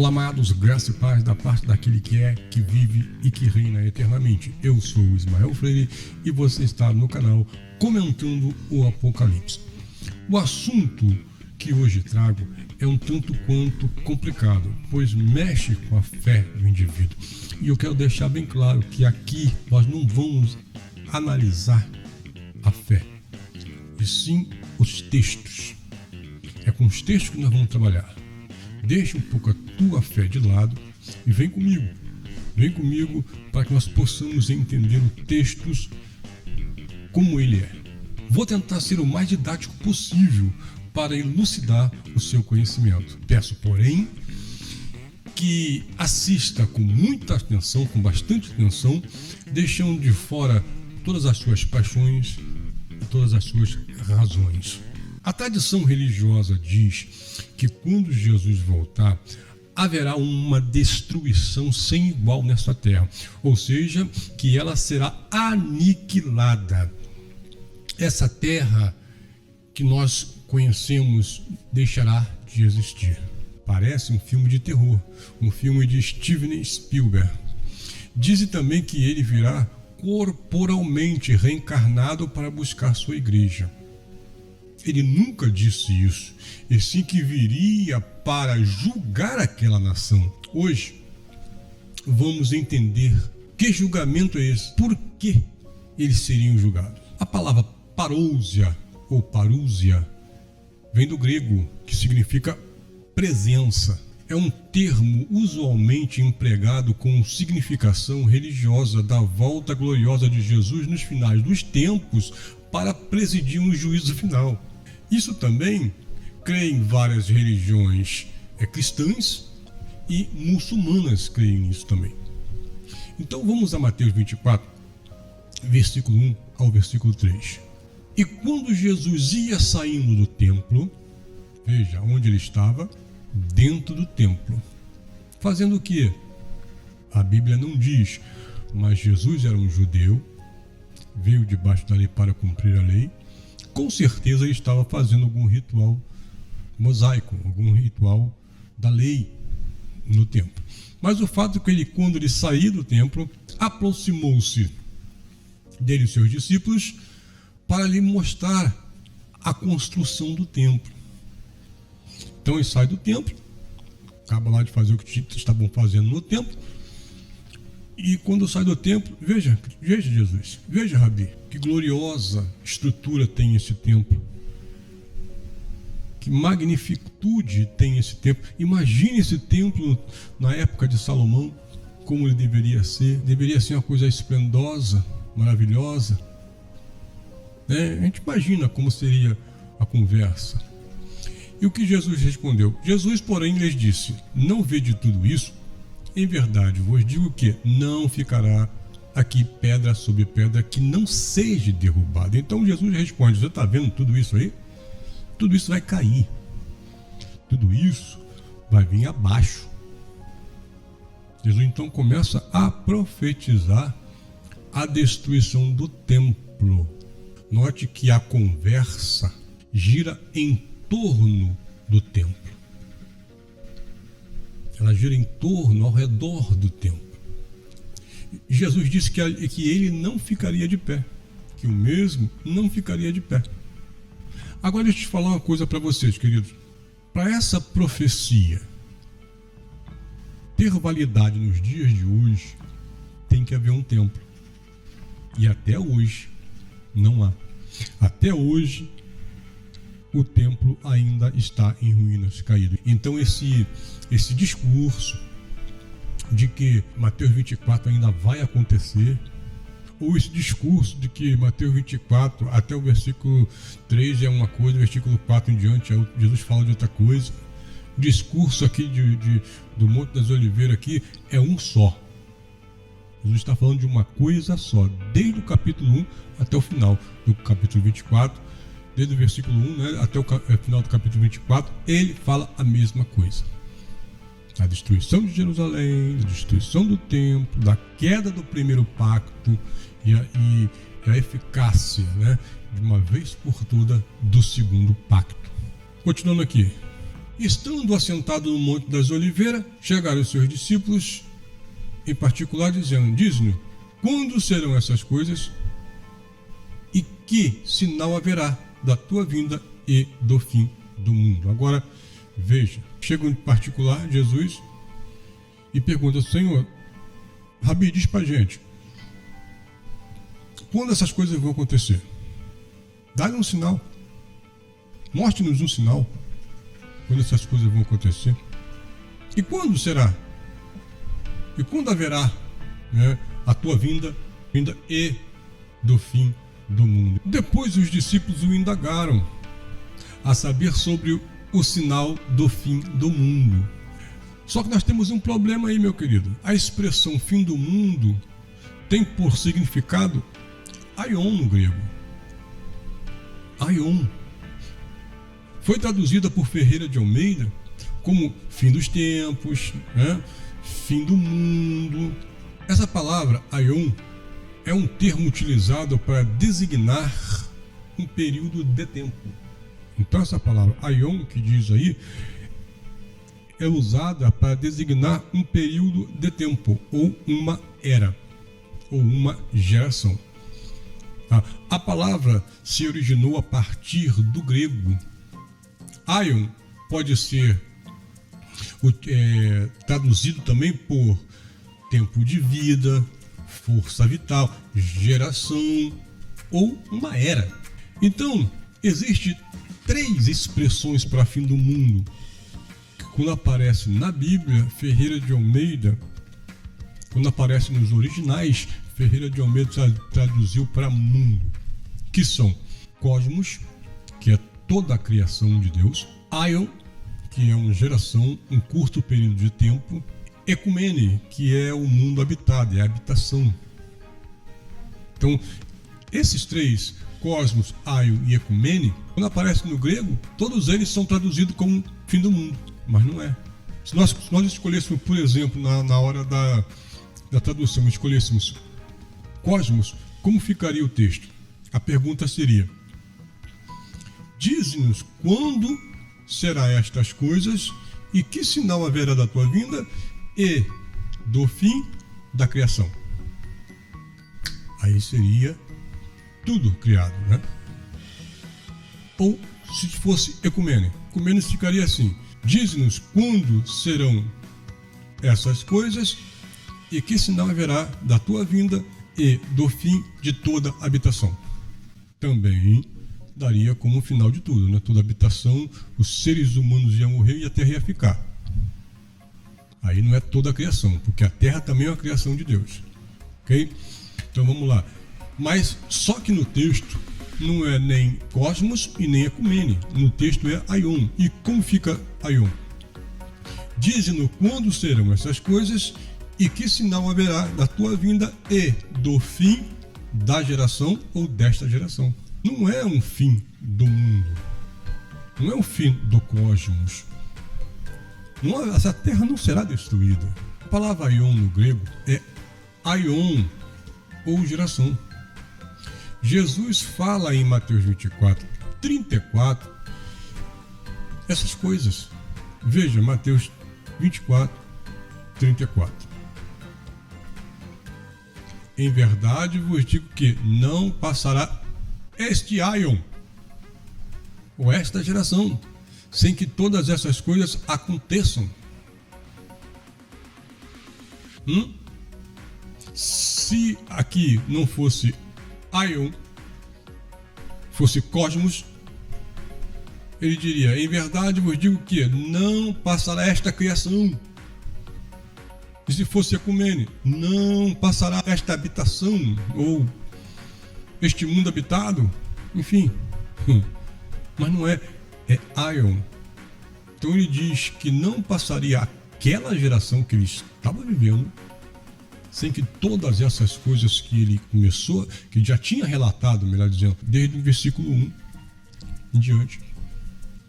Olá, amados, graça e paz da parte daquele que é, que vive e que reina eternamente. Eu sou o Ismael Freire e você está no canal Comentando o Apocalipse. O assunto que hoje trago é um tanto quanto complicado, pois mexe com a fé do indivíduo. E eu quero deixar bem claro que aqui nós não vamos analisar a fé, e sim os textos. É com os textos que nós vamos trabalhar. Deixa um pouco a tua fé de lado e vem comigo. Vem comigo para que nós possamos entender os textos como ele é. Vou tentar ser o mais didático possível para elucidar o seu conhecimento. Peço, porém, que assista com muita atenção, com bastante atenção, deixando de fora todas as suas paixões e todas as suas razões. A tradição religiosa diz que quando Jesus voltar, haverá uma destruição sem igual nessa terra, ou seja, que ela será aniquilada. Essa terra que nós conhecemos deixará de existir. Parece um filme de terror, um filme de Steven Spielberg. Dizem também que ele virá corporalmente reencarnado para buscar sua igreja. Ele nunca disse isso, e sim que viria para julgar aquela nação. Hoje, vamos entender que julgamento é esse, por que eles seriam julgados. A palavra parousia ou parúzia vem do grego, que significa presença. É um termo usualmente empregado com significação religiosa da volta gloriosa de Jesus nos finais dos tempos para presidir um juízo final. Isso também creem várias religiões cristãs e muçulmanas creem nisso também. Então vamos a Mateus 24, versículo 1 ao versículo 3. E quando Jesus ia saindo do templo, veja onde ele estava, dentro do templo. Fazendo o quê? A Bíblia não diz, mas Jesus era um judeu, veio debaixo da lei para cumprir a lei. Com certeza ele estava fazendo algum ritual mosaico, algum ritual da lei no templo. Mas o fato é que ele, quando ele saiu do templo, aproximou-se dele e seus discípulos para lhe mostrar a construção do templo. Então ele sai do templo, acaba lá de fazer o que estavam fazendo no templo, e quando sai do templo, veja Jesus, veja Rabi, que gloriosa estrutura tem esse templo, que magnitude tem esse templo. Imagine esse templo na época de Salomão, como ele deveria ser uma coisa esplendosa, maravilhosa, né? A gente imagina como seria a conversa. E o que Jesus respondeu? Jesus, porém, lhes disse: não vede tudo isso? Em verdade, vos digo que não ficará aqui pedra sobre pedra que não seja derrubada. Então Jesus responde: você está vendo tudo isso aí? Tudo isso vai cair. Tudo isso vai vir abaixo. Jesus então começa a profetizar a destruição do templo. Note que a conversa gira em torno do templo. Ela gira em torno, ao redor do templo. Jesus disse que ele não ficaria de pé, que o mesmo não ficaria de pé. Agora deixa eu te falar uma coisa para vocês, queridos. Para essa profecia ter validade nos dias de hoje, tem que haver um templo. E até hoje não há. Até hoje o templo ainda está em ruínas, caído. Então esse discurso de que Mateus 24 ainda vai acontecer, ou esse discurso de que Mateus 24 até o versículo 3 é uma coisa, o versículo 4 em diante Jesus fala de outra coisa. O discurso aqui do Monte das Oliveiras aqui é um só. Jesus está falando de uma coisa só, desde o capítulo 1 até o final do capítulo 24, desde o versículo 1, né, até o final do capítulo 24, ele fala a mesma coisa. A destruição de Jerusalém, a destruição do templo, da queda do primeiro pacto e a eficácia, né, de uma vez por toda do segundo pacto. Continuando aqui, Estando assentado no Monte das Oliveiras, chegaram os seus discípulos, em particular, dizendo: diz-nos, quando serão essas coisas e que sinal haverá da tua vinda e do fim do mundo? Agora, veja, chega em particular Jesus e pergunta: Senhor, Rabi, diz pra gente, quando essas coisas vão acontecer? Dá-lhe um sinal. Mostre-nos um sinal quando essas coisas vão acontecer. E quando será? E quando haverá, né, a tua vinda e do fim do mundo? Depois os discípulos o indagaram a saber sobre o sinal do fim do mundo. Só que nós temos um problema aí, meu querido. A expressão fim do mundo tem por significado aion no grego. Aion. Foi traduzida por Ferreira de Almeida como fim dos tempos, né? Fim do mundo. Essa palavra aion é um termo utilizado para designar um período de tempo. Então essa palavra aion que diz aí é usada para designar um período de tempo, ou uma era, ou uma geração. A palavra se originou a partir do grego. Aion pode ser traduzido também por tempo de vida, força vital, geração ou uma era. Então, existem 3 expressões para fim do mundo que, quando aparece na Bíblia, Ferreira de Almeida, quando aparece nos originais, Ferreira de Almeida traduziu para mundo, que são cosmos, que é toda a criação de Deus, aion, que é uma geração, um curto período de tempo, ecumene, que é o mundo habitado, é a habitação. Então, esses 3, cosmos, aion e ecumene, quando aparecem no grego, todos eles são traduzidos como fim do mundo, mas não é. Se nós escolhêssemos, por exemplo, na hora da tradução, escolhêssemos cosmos, como ficaria o texto? A pergunta seria: dize-nos quando será estas coisas e que sinal haverá da tua vinda e do fim da criação. Aí seria tudo criado, né? Ou se fosse ecumene ficaria assim: dize-nos quando serão essas coisas e que sinal haverá da tua vinda e do fim de toda habitação. Também daria como final de tudo, né? Toda habitação, os seres humanos iam morrer e a terra ia ficar. Aí não é toda a criação, porque a terra também é uma criação de Deus. Ok? Então vamos lá. Mas só que no texto não é nem cosmos e nem ecumene. No texto é aion. E como fica aion? Dize-nos quando serão essas coisas e que sinal haverá da tua vinda e do fim da geração ou desta geração. Não é um fim do mundo. Não é um fim do cosmos. Essa terra não será destruída. A palavra aion no grego é aion, ou geração. Jesus fala em Mateus 24, 34, essas coisas. Veja, Mateus 24, 34. Em verdade vos digo que não passará este aion, ou esta geração, sem que todas essas coisas aconteçam. Se aqui não fosse aion, fosse cosmos, ele diria: em verdade vos digo que não passará esta criação. E se fosse ecumene, não passará esta habitação, ou este mundo habitado, enfim. Mas não é aion. Então ele diz que não passaria aquela geração que ele estava vivendo sem que todas essas coisas que ele começou, que ele já tinha relatado, melhor dizendo, desde o versículo 1 em diante.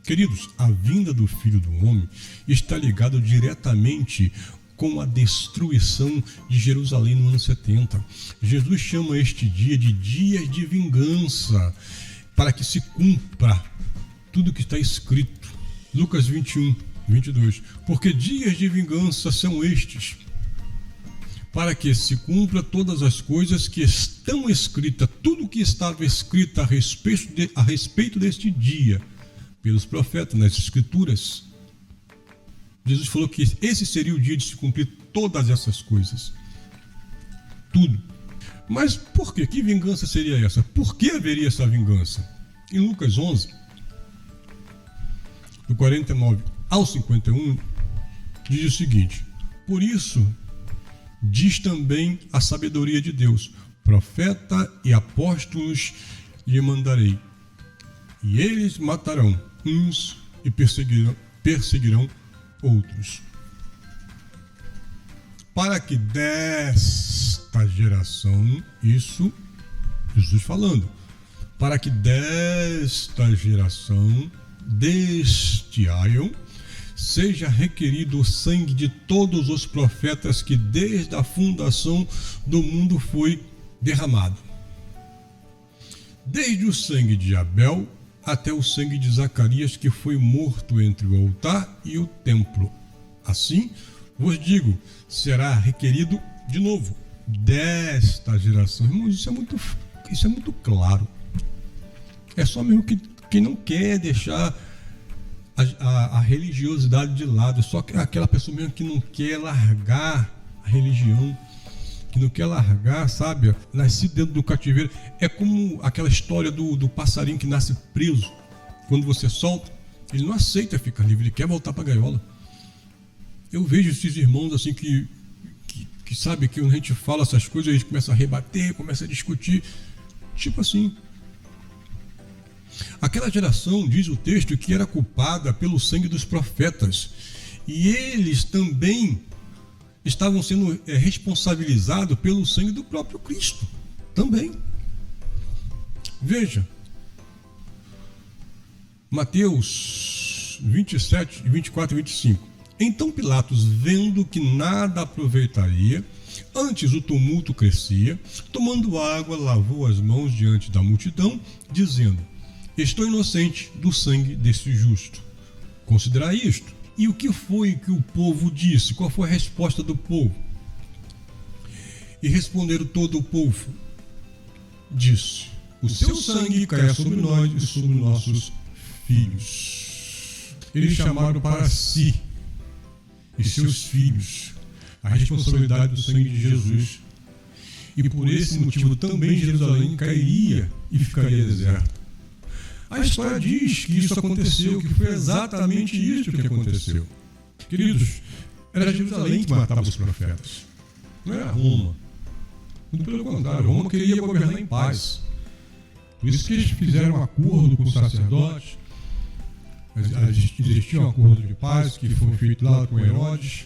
Queridos, a vinda do Filho do Homem está ligada diretamente com a destruição de Jerusalém no ano 70. Jesus chama este dia de dias de vingança, para que se cumpra tudo que está escrito Lucas 21, 22. Porque dias de vingança são estes, para que se cumpra todas as coisas que estão escritas, tudo que estava escrito a respeito deste dia, pelos profetas, nas Escrituras. Jesus falou que esse seria o dia de se cumprir todas essas coisas. Tudo. Mas por quê? Que vingança seria essa? Por que haveria essa vingança? Em Lucas 11, do 49 ao 51, diz o seguinte: por isso, diz também a sabedoria de Deus: profeta e apóstolos lhe mandarei, e eles matarão uns e perseguirão outros, para que desta geração, isso Jesus falando, para que desta geração, deste aion, seja requerido o sangue de todos os profetas que desde a fundação do mundo foi derramado, desde o sangue de Abel até o sangue de Zacarias, que foi morto entre o altar e o templo. Assim, vos digo, será requerido de novo desta geração. Irmãos, isso é muito claro. É só mesmo que quem não quer deixar a religiosidade de lado, só que aquela pessoa mesmo que não quer largar a religião, que não quer largar, sabe, nascido dentro do cativeiro. É como aquela história do passarinho que nasce preso. Quando você solta, ele não aceita ficar livre, ele quer voltar para a gaiola. Eu vejo esses irmãos assim que sabe, que quando a gente fala essas coisas, eles começam a rebater, começam a discutir, tipo assim. Aquela geração, diz o texto, que era culpada pelo sangue dos profetas, e eles também estavam sendo responsabilizados pelo sangue do próprio Cristo também. Veja, Mateus 27, 24 e 25. Então Pilatos, vendo que nada aproveitaria, antes o tumulto crescia, tomando água, lavou as mãos diante da multidão, dizendo: estou inocente do sangue desse justo. Considerai isto. E o que foi que o povo disse? Qual foi a resposta do povo? E responderam todo o povo, disse: o seu sangue caia sobre nós e sobre nossos filhos. Eles chamaram para si e seus filhos a responsabilidade do sangue de Jesus. E por esse motivo também Jerusalém cairia e ficaria deserta. A história diz que isso aconteceu, que foi exatamente isso que aconteceu. Queridos, era Jerusalém que matava os profetas, não era Roma. Muito pelo contrário, Roma queria governar em paz. Por isso que eles fizeram um acordo com os sacerdotes. Existia um acordo de paz que foi feito lá com Herodes,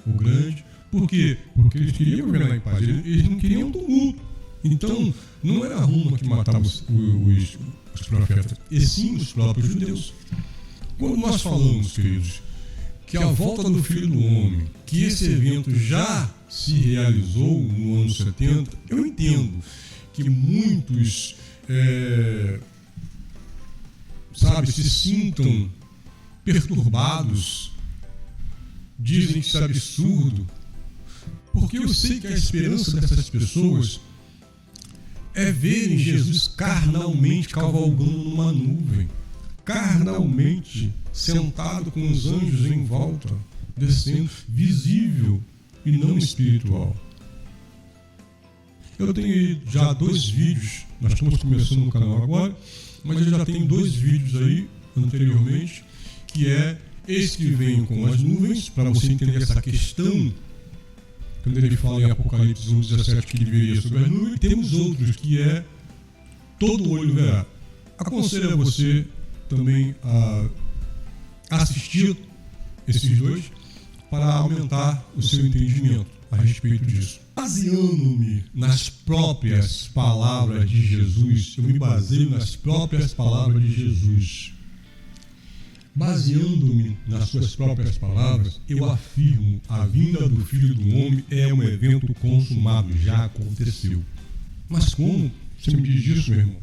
o Grande. Por quê? Porque eles queriam governar em paz, eles não queriam tumulto. Então, não era Roma que matava os profetas, e sim os próprios judeus. Quando nós falamos, queridos, que a volta do Filho do Homem, que esse evento já se realizou no ano 70, eu entendo que muitos se sintam perturbados, dizem que isso é absurdo, porque eu sei que a esperança dessas pessoas é verem Jesus carnalmente cavalgando numa nuvem, carnalmente sentado com os anjos em volta, descendo, visível e não espiritual. Eu tenho já 2 vídeos, nós estamos começando no canal agora, mas eu já tenho 2 vídeos aí anteriormente, que é esse que vem com as nuvens, para você entender essa questão. Quando ele fala em Apocalipse 1:17 que ele veria sobre as nuvens, temos outros que é todo olho verá. Aconselho a você também a assistir esses 2 para aumentar o seu entendimento a respeito disso. Baseando-me nas próprias palavras de Jesus, eu me baseio nas próprias palavras de Jesus. Baseando-me nas suas próprias palavras, eu afirmo: a vinda do Filho do Homem é um evento consumado, já aconteceu. Mas como você me diz isso, meu irmão?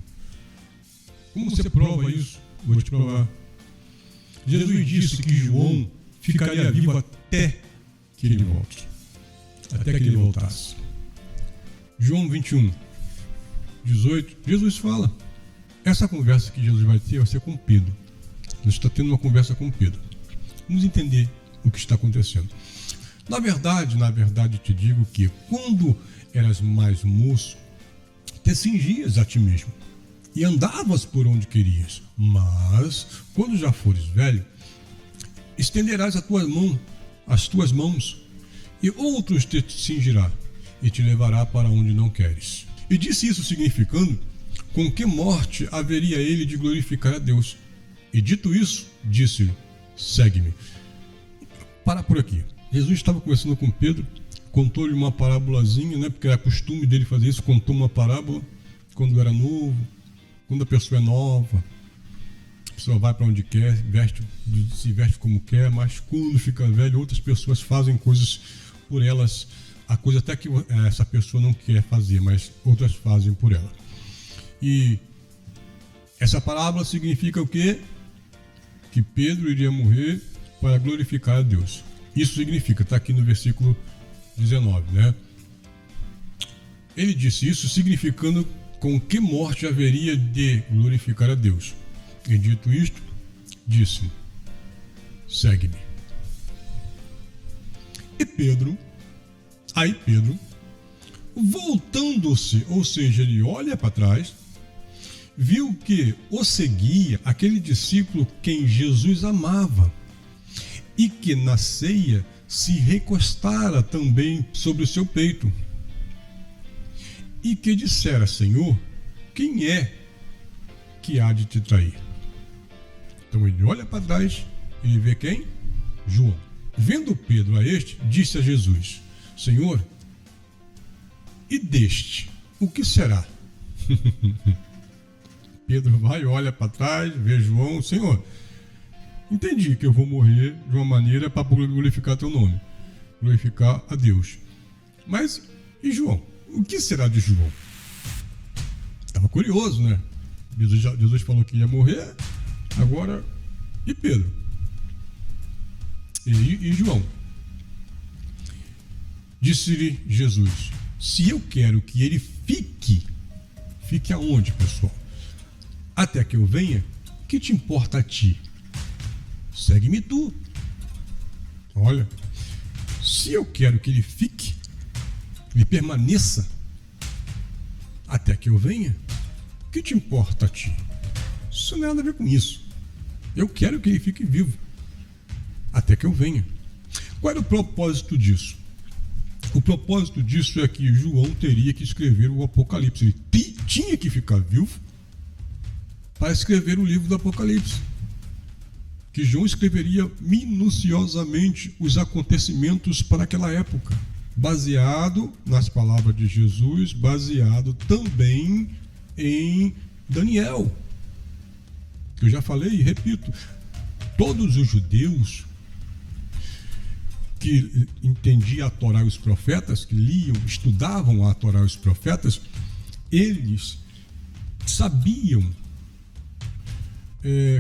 Como você prova isso? Vou te provar. Jesus disse que João ficaria vivo até que ele volte. Até que ele voltasse. João 21, 18, Jesus fala. Essa conversa que Jesus vai ser com Pedro. Jesus está tendo uma conversa com Pedro. Vamos entender o que está acontecendo. Na verdade, te digo que quando eras mais moço, te cingias a ti mesmo e andavas por onde querias. Mas, quando já fores velho, estenderás as tuas mãos, e outros te cingirá e te levará para onde não queres. E disse isso significando com que morte haveria ele de glorificar a Deus. E dito isso, disse-lhe, segue-me. Para por aqui. Jesus estava conversando com Pedro, contou-lhe uma parábolazinha, né? Porque era costume dele fazer isso, contou uma parábola quando era novo, quando a pessoa é nova, a pessoa vai para onde quer, se veste como quer, mas quando fica velho, outras pessoas fazem coisas por elas, a coisa até que essa pessoa não quer fazer, mas outras fazem por ela. E essa parábola significa o quê? Que Pedro iria morrer para glorificar a Deus. Isso significa, está aqui no versículo 19, né? Ele disse isso significando com que morte haveria de glorificar a Deus. E dito isto, disse, segue-me. E Pedro, voltando-se, ou seja, ele olha para trás, viu que o seguia aquele discípulo quem Jesus amava e que na ceia se recostara também sobre o seu peito e que dissera, Senhor, quem é que há de te trair? Então ele olha para trás e vê quem? João. Vendo Pedro a este, disse a Jesus, Senhor, e deste, o que será? Pedro vai, olha para trás, vê João, Senhor, entendi que eu vou morrer de uma maneira para glorificar teu nome, glorificar a Deus. Mas, e João? O que será de João? Estava curioso, né? Jesus falou que ia morrer, agora, e Pedro? E João? Disse-lhe Jesus, se eu quero que ele fique aonde, pessoal? Até que eu venha, que te importa a ti? Segue-me tu. Olha, se eu quero que ele fique, ele permaneça, até que eu venha, que te importa a ti? Isso não tem nada a ver com isso. Eu quero que ele fique vivo, até que eu venha. Qual era o propósito disso? O propósito disso é que João teria que escrever o Apocalipse. Ele tinha que ficar vivo para escrever o livro do Apocalipse. Que João escreveria minuciosamente os acontecimentos para aquela época, baseado nas palavras de Jesus, baseado também em Daniel. Que eu já falei e repito, todos os judeus que entendiam a Torá e os profetas, que liam, estudavam a Torá e os profetas, eles sabiam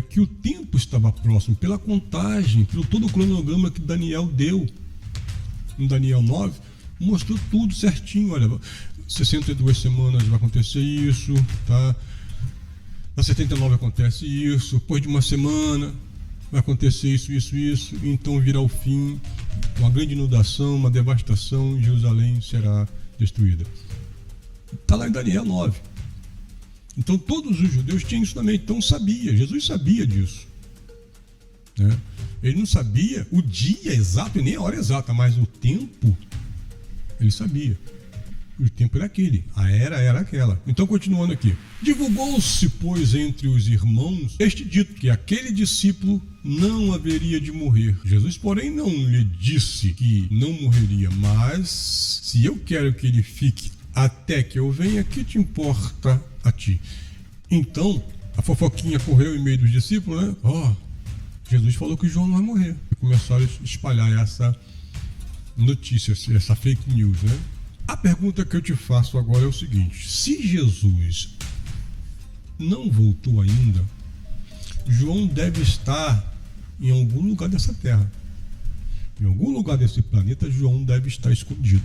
que o tempo estava próximo, pela contagem, pelo todo o cronograma que Daniel deu. Em Daniel 9, mostrou tudo certinho. Olha, 62 semanas vai acontecer isso, tá? Na 79 acontece isso, depois de uma semana vai acontecer isso, então virá o fim, uma grande inundação, uma devastação, e Jerusalém será destruída. Está lá em Daniel 9. Então todos os judeus tinham isso também, então sabia, Jesus sabia disso, né? Ele não sabia o dia exato e nem a hora exata, mas o tempo ele sabia. O tempo era aquele, a era aquela. Então, continuando aqui. Divulgou-se, pois, entre os irmãos este dito, que aquele discípulo não haveria de morrer. Jesus, porém, não lhe disse que não morreria, mas se eu quero que ele fique até que eu venha, que te importa a ti? Então, a fofoquinha correu em meio dos discípulos, né? Jesus falou que João não vai morrer. E começaram a espalhar essa notícia, essa fake news, né? A pergunta que eu te faço agora é o seguinte: se Jesus não voltou ainda, João deve estar em algum lugar dessa terra. Em algum lugar desse planeta, João deve estar escondido.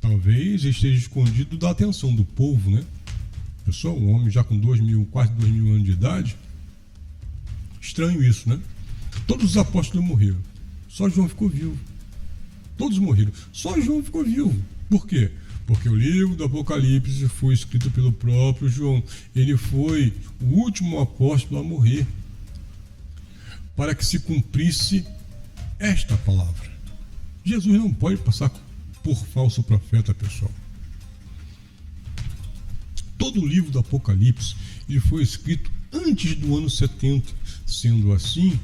Talvez esteja escondido da atenção do povo, né? Pessoal, um homem já com quase 2.000 anos de idade. Estranho isso, né? Todos os apóstolos morreram. Só João ficou vivo. Todos morreram. Só João ficou vivo. Por quê? Porque o livro do Apocalipse foi escrito pelo próprio João. Ele foi o último apóstolo a morrer, para que se cumprisse esta palavra. Jesus não pode passar por falso profeta, pessoal. Todo o livro do Apocalipse ele foi escrito antes do ano 70. Sendo assim,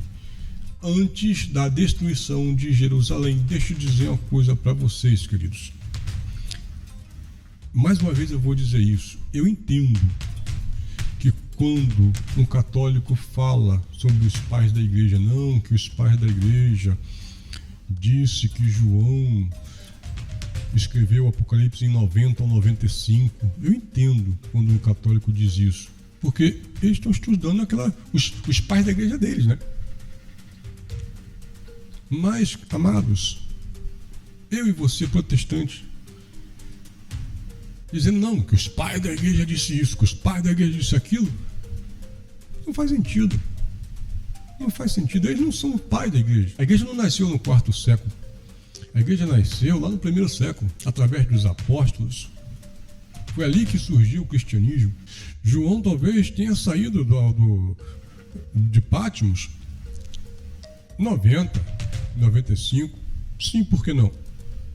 antes da destruição de Jerusalém. Deixa eu dizer uma coisa para vocês, queridos. Mais uma vez eu vou dizer isso. Eu entendo que quando um católico fala sobre os pais da igreja, não, que os pais da igreja disse que João escreveu o Apocalipse em 90 ou 95. Eu entendo quando um católico diz isso, porque eles estão estudando os pais da igreja deles, né? Mas, amados, eu e você, protestantes, dizendo não, que os pais da igreja disse isso, que os pais da igreja disse aquilo, não faz sentido. Não faz sentido. Eles não são o pai da igreja. A igreja não nasceu no 4º século. A igreja nasceu lá no 1º século, através dos apóstolos. Foi ali que surgiu o cristianismo. João talvez tenha saído de Patmos 90, 95. Sim, por que não?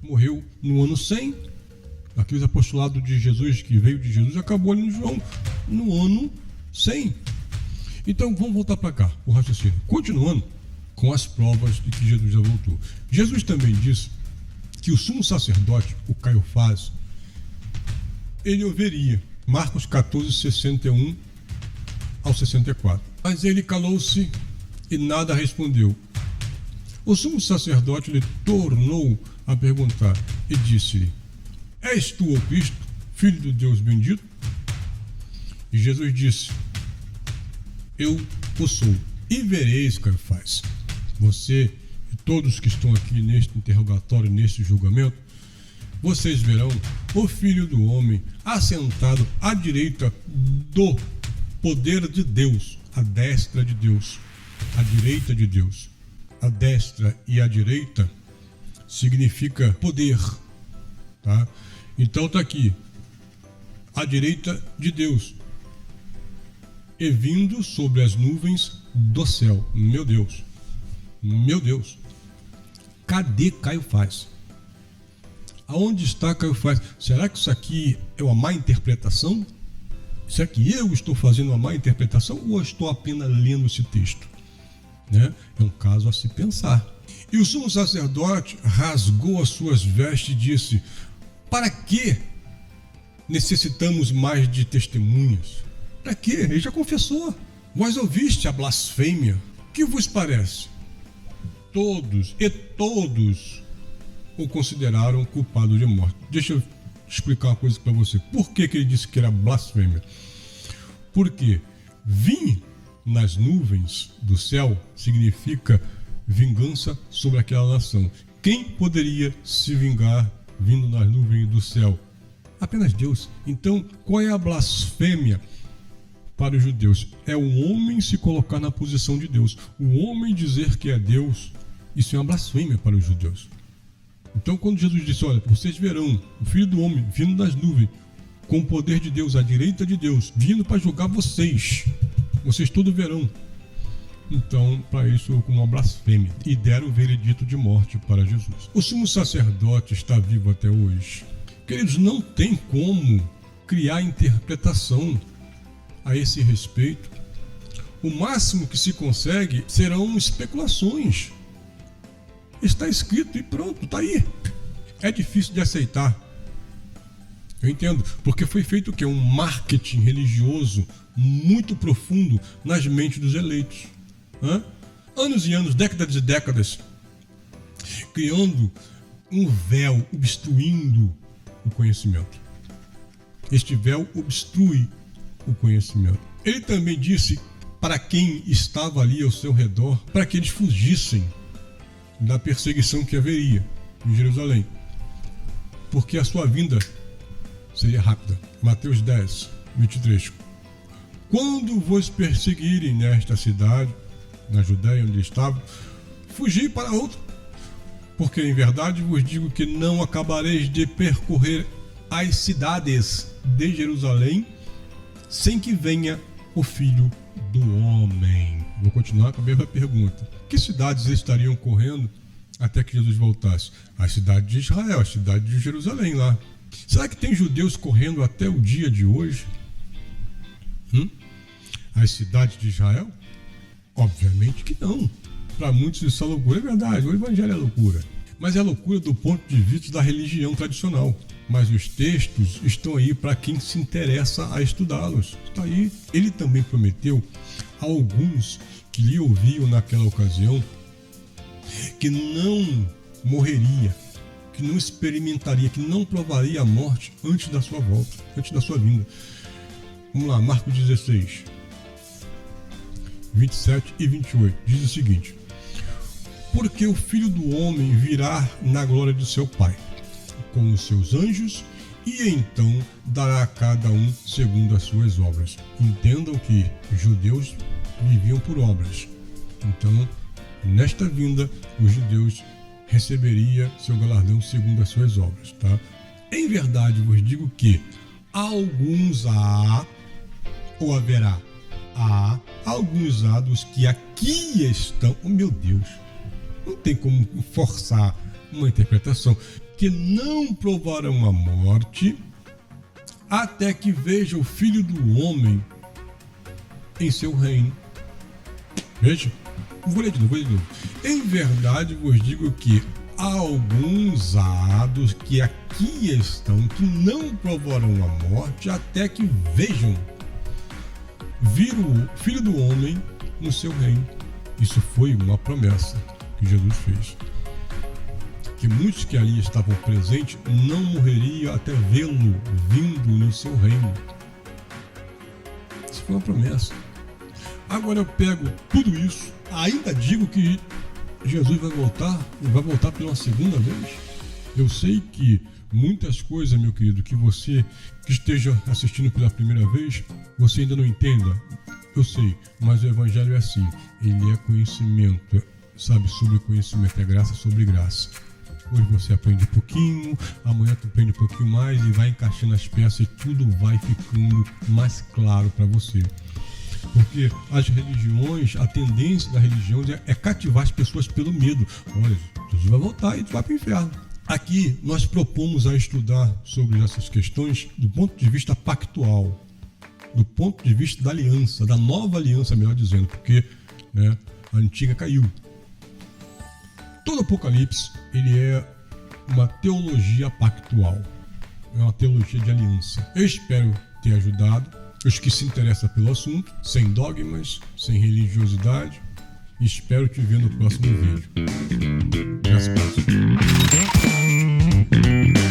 Morreu no ano 100. Aqueles apostolados de Jesus, que veio de Jesus, acabou ali no João no ano 100. Então vamos voltar para cá, o raciocínio. Continuando com as provas de que Jesus já voltou. Jesus também disse que o sumo sacerdote, o Caiafás, ele o veria. Marcos 14, 61 ao 64. Mas ele calou-se e nada respondeu. O sumo sacerdote lhe tornou a perguntar e disse-lhe: És tu o Cristo, filho do Deus bendito? E Jesus disse: Eu o sou. E vereis, Caiafás, você e todos que estão aqui neste interrogatório, neste julgamento, vocês verão o Filho do Homem assentado à direita do poder de Deus, à destra de Deus, à direita de Deus. A destra e a direita significa poder, tá? Então está aqui, à direita de Deus, e vindo sobre as nuvens do céu. Meu Deus, cadê Caiafás? Aonde está Caiafás? Será que isso aqui é uma má interpretação? Será que eu estou fazendo uma má interpretação ou estou apenas lendo esse texto? Né? É um caso a se pensar. E o sumo sacerdote rasgou as suas vestes e disse: Para que necessitamos mais de testemunhas? Para quê? Ele já confessou. Vós ouviste a blasfêmia. Que vos parece? Todos o consideraram culpado de morte. Deixa eu explicar uma coisa para você. Por que ele disse que era blasfêmia? Porque vim nas nuvens do céu significa vingança sobre aquela nação. Quem poderia se vingar vindo nas nuvens do céu? Apenas Deus. Então, qual é a blasfêmia para os judeus? É o homem se colocar na posição de Deus. O homem dizer que é Deus, isso é uma blasfêmia para os judeus. Então, quando Jesus disse: olha, vocês verão o Filho do Homem vindo das nuvens, com o poder de Deus, à direita de Deus, vindo para julgar vocês todos verão. Então, para isso, como uma blasfêmia, e deram o veredito de morte para Jesus. O sumo sacerdote está vivo até hoje. Queridos, não tem como criar interpretação a esse respeito. O máximo que se consegue serão especulações. Está escrito e pronto, está aí. É difícil de aceitar. Eu entendo, porque foi feito o quê? Um marketing religioso muito profundo nas mentes dos eleitos. Anos e anos, décadas e décadas, criando um véu, obstruindo o conhecimento. Este véu obstrui o conhecimento. Ele também disse para quem estava ali ao seu redor, para que eles fugissem da perseguição que haveria em Jerusalém, porque a sua vinda seria rápida. Mateus 10, 23. Quando vos perseguirem nesta cidade, na Judéia onde estavam, fugi para outra, porque em verdade vos digo que não acabareis de percorrer as cidades de Jerusalém sem que venha o Filho do Homem. Vou continuar com a mesma pergunta. Que cidades estariam correndo até que Jesus voltasse? A cidade de Israel, a cidade de Jerusalém lá. Será que tem judeus correndo até o dia de hoje? As cidades de Israel? Obviamente que não. Para muitos isso é loucura. É verdade, o evangelho é loucura. Mas é loucura do ponto de vista da religião tradicional. Mas os textos estão aí para quem se interessa a estudá-los. Está aí. Ele também prometeu a alguns que lhe ouviam naquela ocasião que não morreria, que não experimentaria, que não provaria a morte antes da sua volta, antes da sua vinda. Vamos lá, Marcos 16, 27 e 28. Diz o seguinte: porque o Filho do Homem virá na glória de seu Pai, com os seus anjos, e então dará a cada um segundo as suas obras. Entendam que os judeus viviam por obras. Então, nesta vinda, os judeus receberia seu galardão segundo as suas obras, tá? Em verdade, vos digo que alguns há, ou haverá, há alguns há dos que aqui estão, oh meu Deus, não tem como forçar uma interpretação, que não provarão a morte até que veja o Filho do Homem em seu reino. Veja, vou ler de novo. Em verdade vos digo que há alguns há dos que aqui estão que não provarão a morte até que vejam vir o Filho do Homem no seu reino. Isso foi uma promessa que Jesus fez, que muitos que ali estavam presentes não morreriam até vê-lo vindo no seu reino. Isso foi uma promessa. Agora eu pego tudo isso, ainda digo que Jesus vai voltar pela segunda vez. Eu sei que muitas coisas, meu querido, que você que esteja assistindo pela primeira vez, você ainda não entenda. Eu sei, mas o evangelho é assim, ele é conhecimento, sabe, sobre conhecimento, é graça sobre graça. Hoje você aprende um pouquinho, amanhã tu aprende um pouquinho mais e vai encaixando as peças e tudo vai ficando mais claro para você. Porque as religiões, a tendência da religião é cativar as pessoas pelo medo. Olha, Jesus vai voltar e tu vai para o inferno. Aqui nós propomos a estudar sobre essas questões do ponto de vista pactual, do ponto de vista da aliança, da nova aliança, melhor dizendo, porque né, a antiga caiu. Todo Apocalipse ele é uma teologia pactual, é uma teologia de aliança. Eu espero ter ajudado os que se interessam pelo assunto, sem dogmas, sem religiosidade. Espero te ver no próximo vídeo. Graças a Deus.